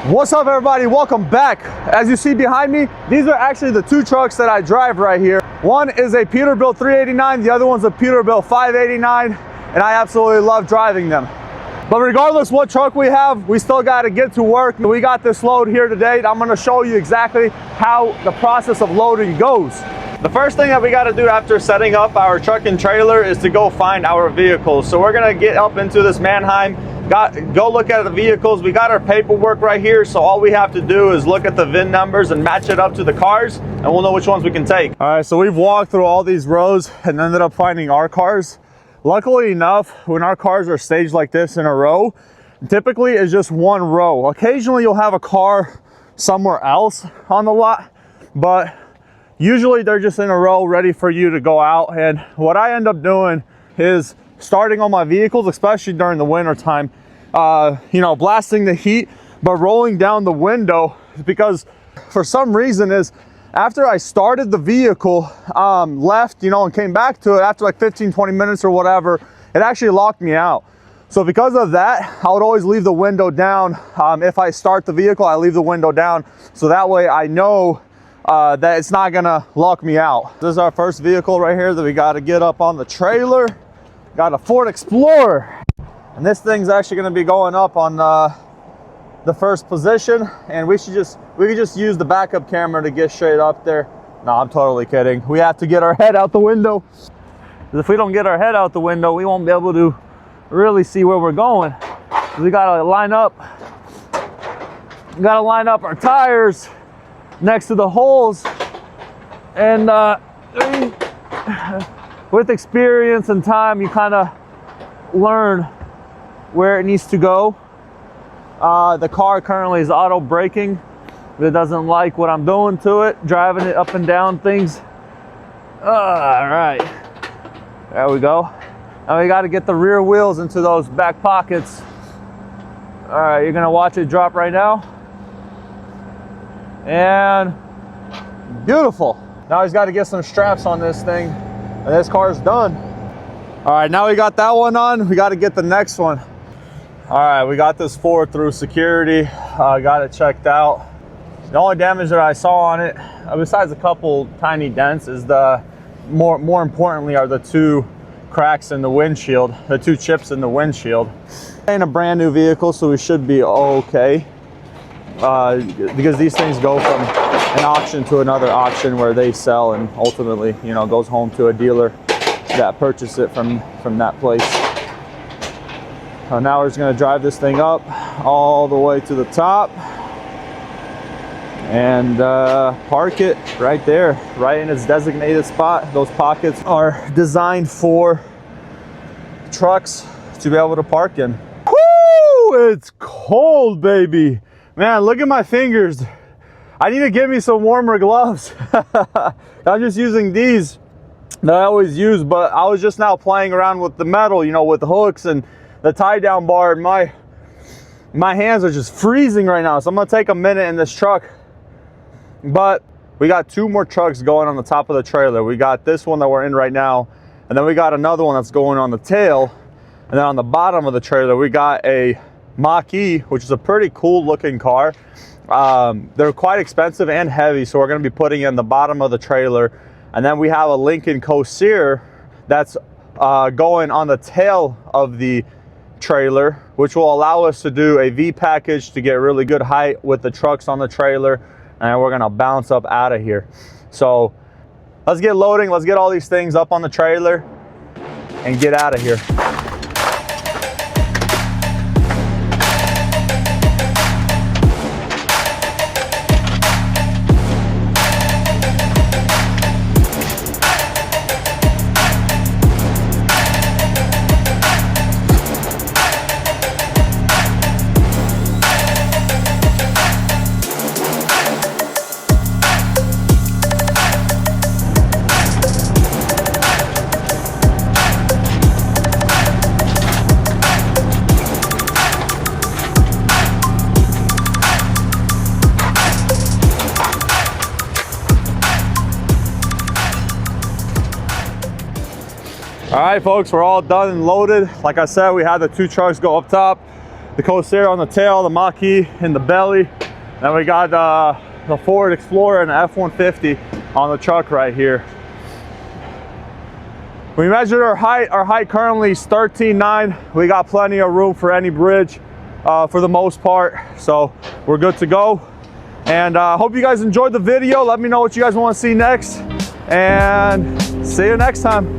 What's up, everybody? Welcome back. As you see behind me, these are actually the two trucks that I drive right here. One is a Peterbilt 389, the other one's a Peterbilt 589, and I absolutely love driving them. But regardless what truck we have, we still got to get to work. We got this load here today. I'm going to show you exactly how the process of loading goes. The first thing that we got to do after setting up our truck and trailer is to go find our vehicles. So we're going to get up into this Manheim, go look at the vehicles. We got our paperwork right here, so all we have to do is look at the VIN numbers and match it up to the cars, and we'll know which ones we can take. All right, so we've walked through all these rows and ended up finding our cars. Luckily enough, when our cars are staged like this in a row, typically it's just one row. Occasionally you'll have a car somewhere else on the lot, but usually they're just in a row ready for you to go out. And what I end up doing is starting on my vehicles, especially during the winter time, blasting the heat, but rolling down the window, because for some reason is after I started the vehicle, left, and came back to it after like 15-20 minutes or whatever, it actually locked me out. So because of that, I would always leave the window down. If I start the vehicle, I leave the window down, so that way I know that it's not gonna lock me out. This is our first vehicle right here that we got to get up on the trailer. Got a Ford Explorer, and this thing's actually going to be going up on the first position, and we could just use the backup camera to get straight up there. No, I'm totally kidding. We have to get our head out the window. If we don't get our head out the window, we won't be able to really see where we're going. We gotta line up our tires next to the holes, and with experience and time, you kind of learn where it needs to go. The car currently is auto braking. It doesn't like what I'm doing to it, driving it up and down things. All right, there we go. Now we got to get the rear wheels into those back pockets. All right, you're gonna watch it drop right now. And beautiful. Now he's got to get some straps on this thing, and this car's done. All right, now we got that one on, we got to get the next one. All right, we got this Ford through security, got it checked out. The only damage that I saw on it, besides a couple tiny dents, is more importantly are the two cracks in the windshield, the two chips in the windshield. Ain't a brand new vehicle, so we should be okay, because these things go from an auction to another auction where they sell, and ultimately, goes home to a dealer that purchased it from that place. Now we're just going to drive this thing up all the way to the top and park it right there, right in its designated spot. Those pockets are designed for trucks to be able to park in. Woo! It's cold, baby. Man, look at my fingers. I need to get me some warmer gloves. I'm just using these that I always use, but I was just now playing around with the metal, with the hooks and the tie down bar, and my hands are just freezing right now. So I'm gonna take a minute in this truck. But we got two more trucks going on the top of the trailer. We got this one that we're in right now, and then we got another one that's going on the tail, and then on the bottom of the trailer we got a Mach-E, which is a pretty cool looking car. They're quite expensive and heavy, so we're going to be putting in the bottom of the trailer. And then we have a Lincoln Coaster that's going on the tail of the trailer, which will allow us to do a V package to get really good height with the trucks on the trailer, and we're going to bounce up out of here. So let's get loading, let's get all these things up on the trailer and get out of here. All right, folks, we're all done and loaded. Like I said, we had the two trucks go up top. the Corsair on the tail, the Mach-E in the belly. Then we got the Ford Explorer and the F-150 on the truck right here. We measured our height currently is 13.9. We got plenty of room for any bridge for the most part, so we're good to go. And hope you guys enjoyed the video. Let me know what you guys want to see next, and see you next time.